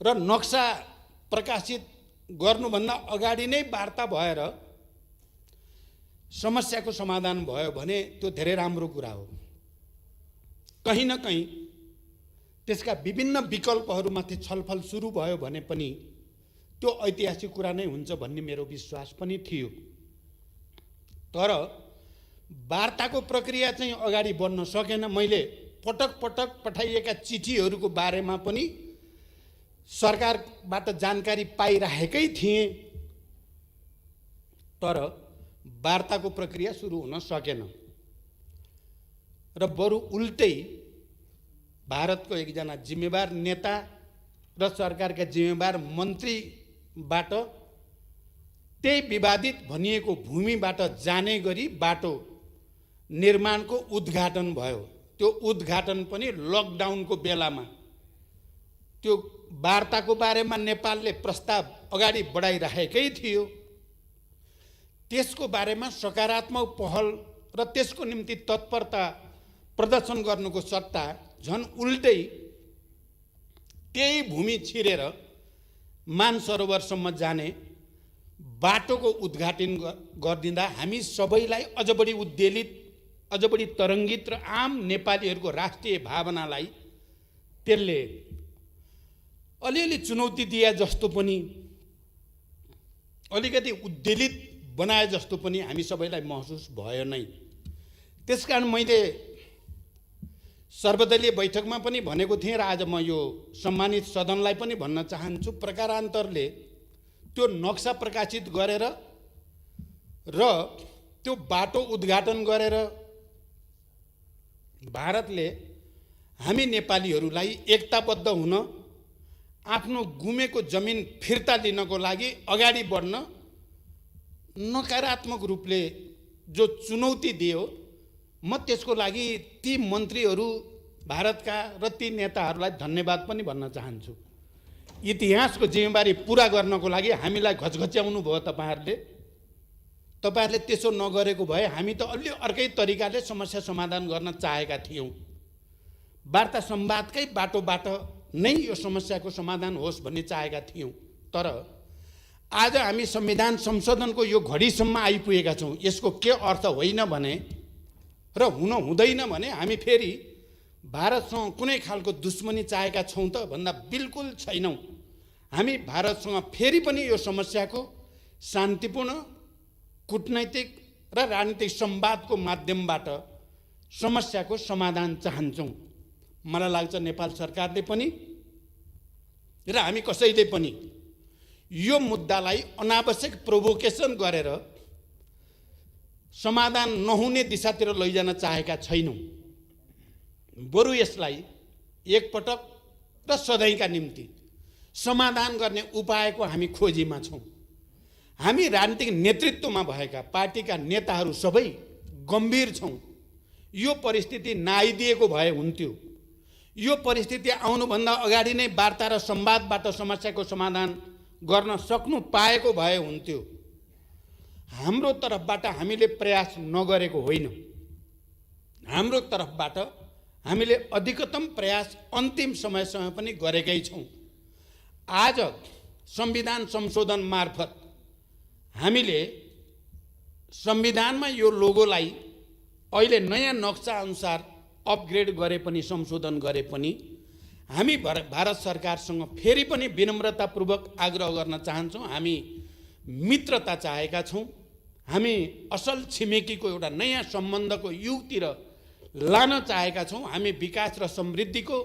र नक्सा प्रकाशित गर्नुभन्दा अगाडि नै वार्ता भएर समस्याको समाधान भयो भने त्यो धेरै राम्रो कुरा हो। कहीँ न कहीँ त्यसका विभिन्न विकल्पहरूमाथि छलफल सुरु भयो भने पनि त्यो ऐतिहासिक कुरा नै हुन्छ भन्ने मेरो विश्वास पनि थियो। तर वार्ताको प्रक्रिया चाहिँ अगाडि बढ्न सकेन। मैले पटक पटक पठाइएका चिठीहरूको बारेमा पनि सरकारबाट जानकारी पाइरहेकै थिएँ, तर वार्ताको प्रक्रिया सुरु हुन सकेन र बरु उल्टै भारतको एकजना जिम्मेवार नेता र सरकारका जिम्मेवार मन्त्रीबाट त्यही विवादित भनिएको भूमिबाट जाने गरी बाटो निर्माणको उद्घाटन भयो। त्यो उद्घाटन पनि लकडाउनको बेलामा। त्यो वार्ताको बारेमा नेपालले प्रस्ताव अगाडि बढाइरहेकै थियो। त्यसको बारेमा सकारात्मक पहल र त्यसको निम्ति तत्परता प्रदर्शन गर्नुको सट्टा झन् उल्टै त्यही भूमि छिरेर मानसरोवरसम्म जाने बाटोको उद्घाटन गरिदिँदा हामी सबैलाई अझ बढी उद्वेलित, अझ बढी तरङ्गित र आम नेपालीहरूको राष्ट्रिय भावनालाई त्यसले अलिअलि चुनौती दिए जस्तो पनि, अलिकति उद्वेलित बनाए जस्तो पनि हामी सबैलाई महसुस भयो नै। त्यसकारण मैले सर्वदलीय बैठकमा पनि भनेको थिएँ र आज म यो सम्मानित सदनलाई पनि भन्न चाहन्छु, प्रकारान्तरले त्यो नक्सा प्रकाशित गरेर र त्यो बाटो उद्घाटन गरेर भारतले हामी नेपालीहरूलाई एकताबद्ध हुन, आफ्नो गुमेको जमिन फिर्ता लिनको लागि अगाडि बढ्न नकारात्मक रूपले जो चुनौती दियो, म त्यसको लागि ती मन्त्रीहरू भारतका र ती नेताहरूलाई धन्यवाद पनि भन्न चाहन्छु। इतिहासको जिम्मेवारी पुरा गर्नको लागि हामीलाई घचघच्याउनु भयो तपाईँहरूले। तपाईँहरूले त्यसो नगरेको भए हामी त अलि अर्कै तरिकाले समस्या समाधान गर्न चाहेका थियौँ। वार्ता संवादकै बाटोबाट नै यो समस्याको समाधान होस् भन्ने चाहेका थियौँ। तर आज हामी संविधान संशोधनको यो घडीसम्म आइपुगेका छौँ। यसको के अर्थ होइन भने र हुन हुँदैन भने हामी फेरि भारतसँग कुनै खालको दुश्मनी चाहेका छौँ त भन्दा बिल्कुल छैनौँ। हामी भारतसँग फेरि पनि यो समस्याको शान्तिपूर्ण कूटनैतिक र राजनीतिक संवादको माध्यमबाट समस्याको समाधान चाहन्छौँ। मलाई लाग्छ नेपाल सरकारले पनि र हामी कसैले पनि यो मुद्दालाई अनावश्यक प्रोभोकेसन गरेर समाधान नहुने दिशातिर लैजान चाहेका छैनौँ। बरु यसलाई एकपटक र सधैँका निम्ति समाधान गर्ने उपायको हामी खोजीमा छौँ। हामी राजनीतिक नेतृत्वमा भएका पार्टीका नेताहरू सबै गम्भीर छौँ। यो परिस्थिति नआइदिएको भए हुन्थ्यो। यो परिस्थिति आउनुभन्दा अगाडि नै वार्ता र संवादबाट समस्याको समाधान गर्न सक्नु पाएको भए हुन्थ्यो। हाम्रो तर्फबाट हामीले प्रयास नगरेको होइन। हाम्रो तर्फबाट हामीले अधिकतम प्रयास अन्तिम समयसम्म पनि गरेकै छौँ। आज संविधान संशोधन मार्फत हामीले संविधानमा यो लोगोलाई अहिले नयाँ नक्सा अनुसार अपग्रेड गरे पनि, संशोधन गरे पनि हामी भारत सरकारसँग फेरि पनि विनम्रतापूर्वक आग्रह गर्न चाहन्छौँ। हामी मित्रता चाहेका छौँ। हामी असल छिमेकीको एउटा नयाँ सम्बन्धको युगतिर लान चाहेका छौँ। हामी विकास र समृद्धिको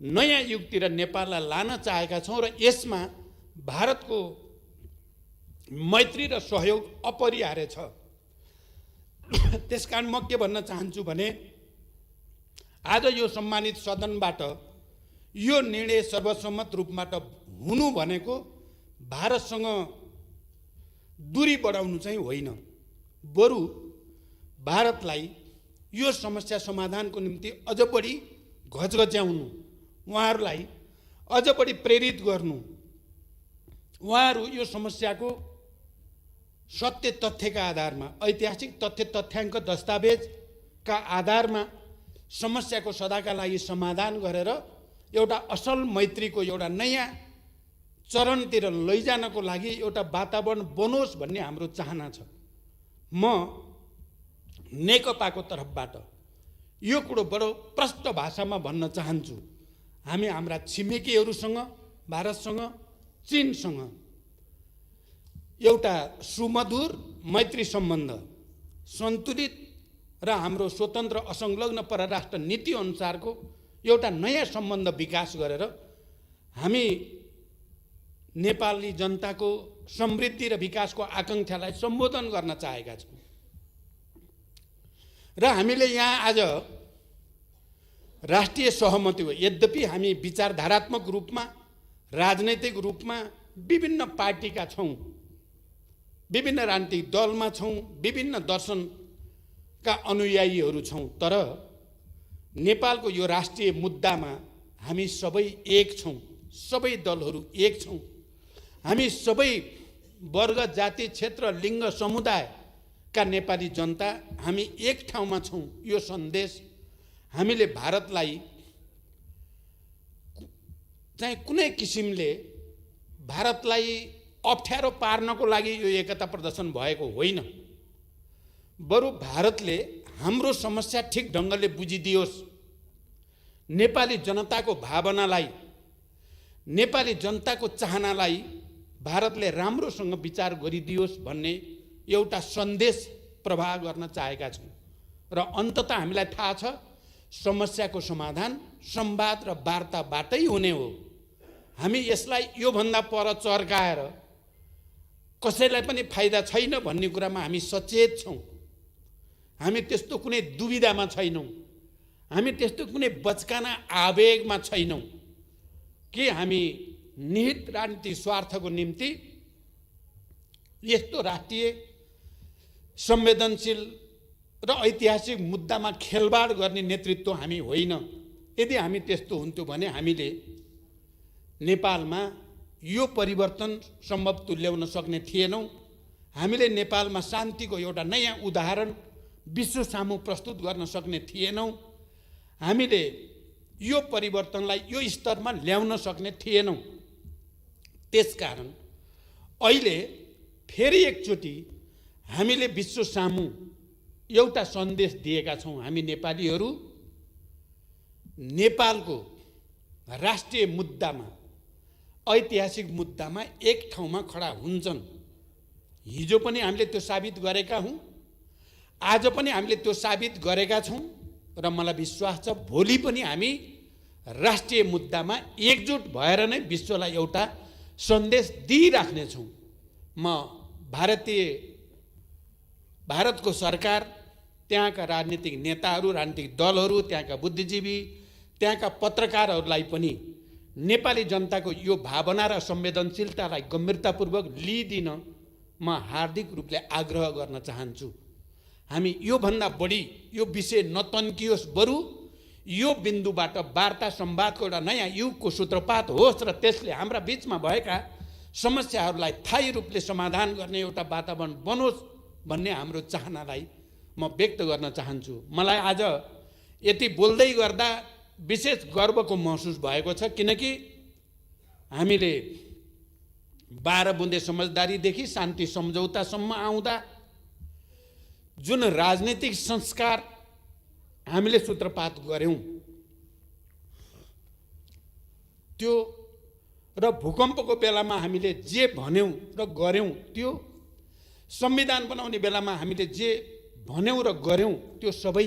नयाँ युगतिर नेपाललाई लान चाहेका छौँ र यसमा भारतको मैत्री र सहयोग अपरिहार्य छ। त्यसकारण म के भन्न चाहन्छु भने आज यो सम्मानित सदनबाट यो निर्णय सर्वसम्मत रूपबाट हुनु भनेको भारतसँग दूरी बढाउनु चाहिँ होइन, बरु भारतलाई यो समस्या समाधानको निम्ति अझ बढी घचघच्याउनु, उहाँहरूलाई अझ बढी प्रेरित गर्नु, उहाँहरू यो समस्याको सत्य तथ्यका आधारमा, ऐतिहासिक तथ्य तथ्याङ्क दस्तावेजका आधारमा समस्याको सदाका लागि समाधान गरेर एउटा असल मैत्रीको एउटा नयाँ चरणतिर लैजानको लागि एउटा वातावरण बनोस् भन्ने हाम्रो चाहना छ। म नेकपाको तर्फबाट यो कुरो बडो प्रष्ट भाषामा भन्न चाहन्छु। हामी हाम्रा छिमेकीहरूसँग, भारतसँग, चीनसँग एउटा सुमधुर मैत्री सम्बन्ध, सन्तुलित र हाम्रो स्वतन्त्र असंलग्न परराष्ट्र नीति अनुसारको एउटा नयाँ सम्बन्ध विकास गरेर हामी नेपाली जनताको समृद्धि र विकासको आकांक्षालाई सम्बोधन गर्न चाहेका छौँ। र हामीले यहाँ आज राष्ट्रिय सहमति हो। यद्यपि हामी विचारधारात्मक रूपमा, राजनैतिक रूपमा विभिन्न पार्टीका छौँ, विभिन्न राजनीतिक दलमा छौँ, विभिन्न दर्शनका अनुयायीहरू छौँ, तर नेपालको यो राष्ट्रिय मुद्दामा हामी सबै एक छौँ। सबै दलहरू एक छौँ। हामी सबै वर्ग, जाति, क्षेत्र, लिङ्ग, समुदायका नेपाली जनता हामी एक ठाउँमा छौँ। यो सन्देश हामीले भारतलाई चाहिँ कुनै किसिमले भारतलाई अप्ठ्यारो पार्नको लागि यो एकता प्रदर्शन भएको होइन। बरु भारतले हाम्रो समस्या ठिक ढङ्गले बुझिदियोस्, नेपाली जनताको भावनालाई, नेपाली जनताको चाहनालाई भारतले राम्रोसँग विचार गरिदियोस् भन्ने एउटा सन्देश प्रवाह गर्न चाहेका छौँ। र अन्ततः हामीलाई थाहा छ समस्याको समाधान संवाद र वार्ताबाटै हुने हो। हामी यसलाई योभन्दा पर चर्काएर कसैलाई पनि फाइदा छैन भन्ने कुरामा हामी सचेत छौँ। हामी त्यस्तो कुनै दुविधामा छैनौँ। हामी त्यस्तो कुनै बचकाना आवेगमा छैनौँ कि हामी निहित राजनीतिक स्वार्थको निम्ति यस्तो राष्ट्रिय संवेदनशील र ऐतिहासिक मुद्दामा खेलबाड गर्ने नेतृत्व हामी होइन। यदि हामी त्यस्तो हुन्थ्यो भने हामीले नेपालमा यो परिवर्तन सम्भव तुल्याउन सक्ने थिएनौँ। हामीले नेपालमा शान्तिको एउटा नयाँ उदाहरण विश्व सामु प्रस्तुत गर्न सक्ने थिएनौँ। हामीले यो परिवर्तनलाई यो स्तरमा ल्याउन सक्ने थिएनौँ। त्यसकारण अहिले फेरि एकचोटि हामीले विश्व सामु एउटा सन्देश दिएका छौँ। हामी नेपालीहरू नेपालको राष्ट्रिय मुद्दामा, ऐतिहासिक मुद्दामा एक ठाउँमा खडा हुन्छन्। हिजो पनि हामीले त्यो साबित गरेका हौँ, आज पनि हामीले त्यो साबित गरेका छौँ र मलाई विश्वास छ भोलि पनि हामी राष्ट्रिय मुद्दामा एकजुट भएर नै विश्वलाई एउटा सन्देश दिइराख्नेछौँ। म भारतको सरकार, त्यहाँका राजनीतिक नेताहरू, राजनीतिक दलहरू, त्यहाँका बुद्धिजीवी, त्यहाँका पत्रकारहरूलाई पनि नेपाली जनताको यो भावना र संवेदनशीलतालाई गम्भीरतापूर्वक लिइदिन म हार्दिक रूपले आग्रह गर्न चाहन्छु। हामी योभन्दा बढी यो विषय नतन्कियोस्, बरु यो बिन्दुबाट वार्ता संवादको एउटा नयाँ युगको सूत्रपात होस् र त्यसले हाम्रा बीचमा भएका समस्याहरूलाई स्थायी रूपले समाधान गर्ने एउटा वातावरण बनोस् भन्ने हाम्रो चाहनालाई म व्यक्त गर्न चाहन्छु। मलाई आज यति बोल्दै गर्दा विशेष गर्वको महसुस भएको छ, किनकि हामीले 12 बुँदे समझदारीदेखि शान्ति सम्झौतासम्म आउँदा जुन राजनीतिक संस्कार हामीले सूत्रपात गर्यौं त्यो र भूकम्पको बेलामा हामीले जे भन्यौं र गर्यौं, त्यो संविधान बनाउने बेलामा हामीले जे भन्यौं र गर्यौं त्यो सबै,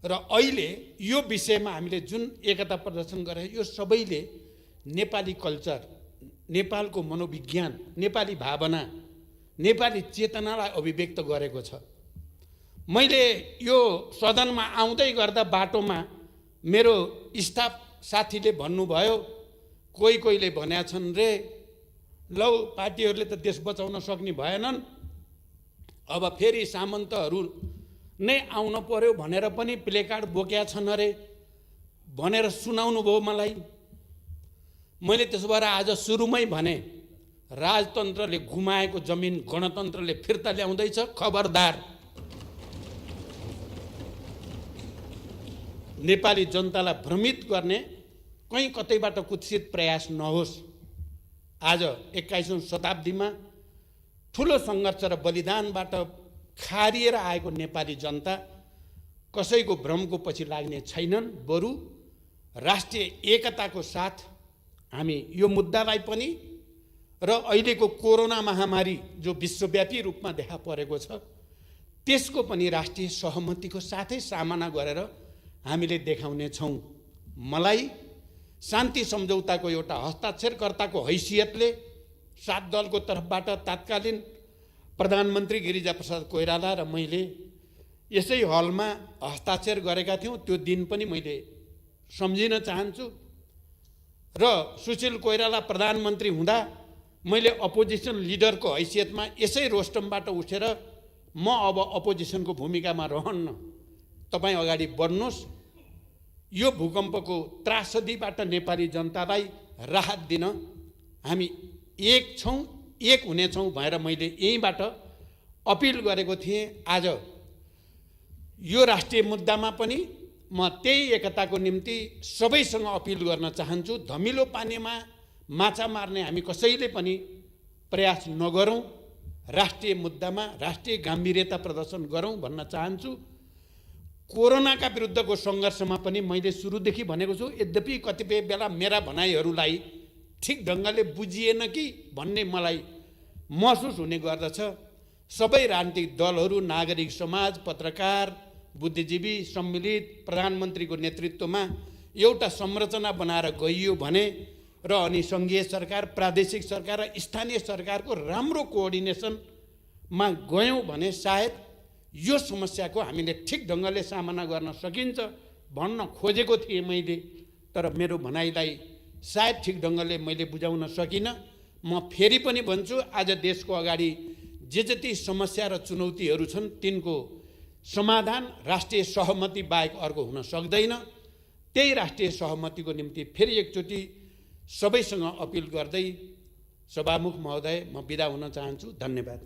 र अहिले यो विषयमा हामीले जुन एकता प्रदर्शन गरे यो सबैले नेपाली कल्चर, नेपालको मनोविज्ञान, नेपाली भावना, नेपाली चेतनालाई अभिव्यक्त गरेको छ। मैले यो सदनमा आउँदै गर्दा बाटोमा मेरो स्टाफ साथीले भन्नुभयो, कोहीले भनेका छन् रे, लौ पार्टीहरूले त देश बचाउन सक्ने भएनन्, अब फेरि सामन्तहरू नै आउन पर्यो भनेर पनि प्लेकार्ड बोकेका छन् अरे भनेर सुनाउनु भयो मलाई। मैले त्यसो भएर आज सुरुमै भने, राजतन्त्रले गुमाएको जमिन गणतन्त्रले फिर्ता ल्याउँदैछ, खबरदार। नेपाली जनतालाई भ्रमित गर्ने कहीँ कतैबाट कुत्सित प्रयास नहोस्। आज 21औं शताब्दीमा ठुलो सङ्घर्ष र बलिदानबाट खारिएर आएको नेपाली जनता कसैको भ्रमको पछि लाग्ने छैनन्। बरु राष्ट्रिय एकताको साथ हामी यो मुद्दालाई पनि र अहिलेको कोरोना महामारी जो विश्वव्यापी रूपमा देखा परेको छ त्यसको पनि राष्ट्रिय सहमतिको साथै सामना गरेर हामीले देखाउने छौँ। मलाई शान्ति सम्झौताको एउटा हस्ताक्षरकर्ताको हैसियतले 7 दलको तर्फबाट तत्कालीन प्रधानमन्त्री गिरिजाप्रसाद कोइराला र मैले यसै हलमा हस्ताक्षर गरेका थियौँ। त्यो दिन पनि मैले सम्झिन चाहन्छु र सुशील कोइराला प्रधानमन्त्री हुँदा मैले अपोजिसन लिडरको हैसियतमा यसै रोस्टमबाट उठेर म अब अपोजिसनको भूमिकामा रहन्न, तपाईँ अगाडि बढ्नुहोस्, यो भूकम्पको त्रासदीबाट नेपाली जनतालाई राहत दिन हामी एक छौँ, एक हुनेछौँ भनेर मैले यहीँबाट अपिल गरेको थिएँ। आज यो राष्ट्रिय मुद्दामा पनि म त्यही एकताको निम्ति सबैसँग अपिल गर्न चाहन्छु। धमिलो पानीमा माछा मार्ने हामी कसैले पनि प्रयास नगरौँ, राष्ट्रिय मुद्दामा राष्ट्रिय गम्भीरता प्रदर्शन गरौँ भन्न चाहन्छु। कोरोनाका विरुद्धको सङ्घर्षमा पनि मैले सुरुदेखि भनेको छु, यद्यपि कतिपय बेला मेरा भनाइहरूलाई ठिक ढङ्गले बुझिएन कि भन्ने मलाई महसुस हुने गर्दछ। सबै राजनीतिक दलहरू, नागरिक समाज, पत्रकार, बुद्धिजीवी सम्मिलित प्रधानमन्त्रीको नेतृत्वमा एउटा संरचना बनाएर गइयो भने र अनि सङ्घीय सरकार, प्रादेशिक सरकार र स्थानीय सरकारको राम्रो कोअर्डिनेसनमा गयौँ भने सायद यो समस्याको हामीले ठिक ढङ्गले सामना गर्न सकिन्छ भन्न खोजेको थिएँ मैले। तर मेरो भनाइलाई सायद ठिक ढङ्गले मैले बुझाउन सकिनँ। म फेरि पनि भन्छु, आज देशको अगाडि जे जति समस्या र चुनौतीहरू छन् तिनको समाधान राष्ट्रिय सहमति बाहेक अर्को हुन सक्दैन। त्यही राष्ट्रिय सहमतिको निम्ति फेरि एकचोटि सबैसँग अपिल गर्दै सभामुख महोदय म बिदा हुन चाहन्छु। धन्यवाद।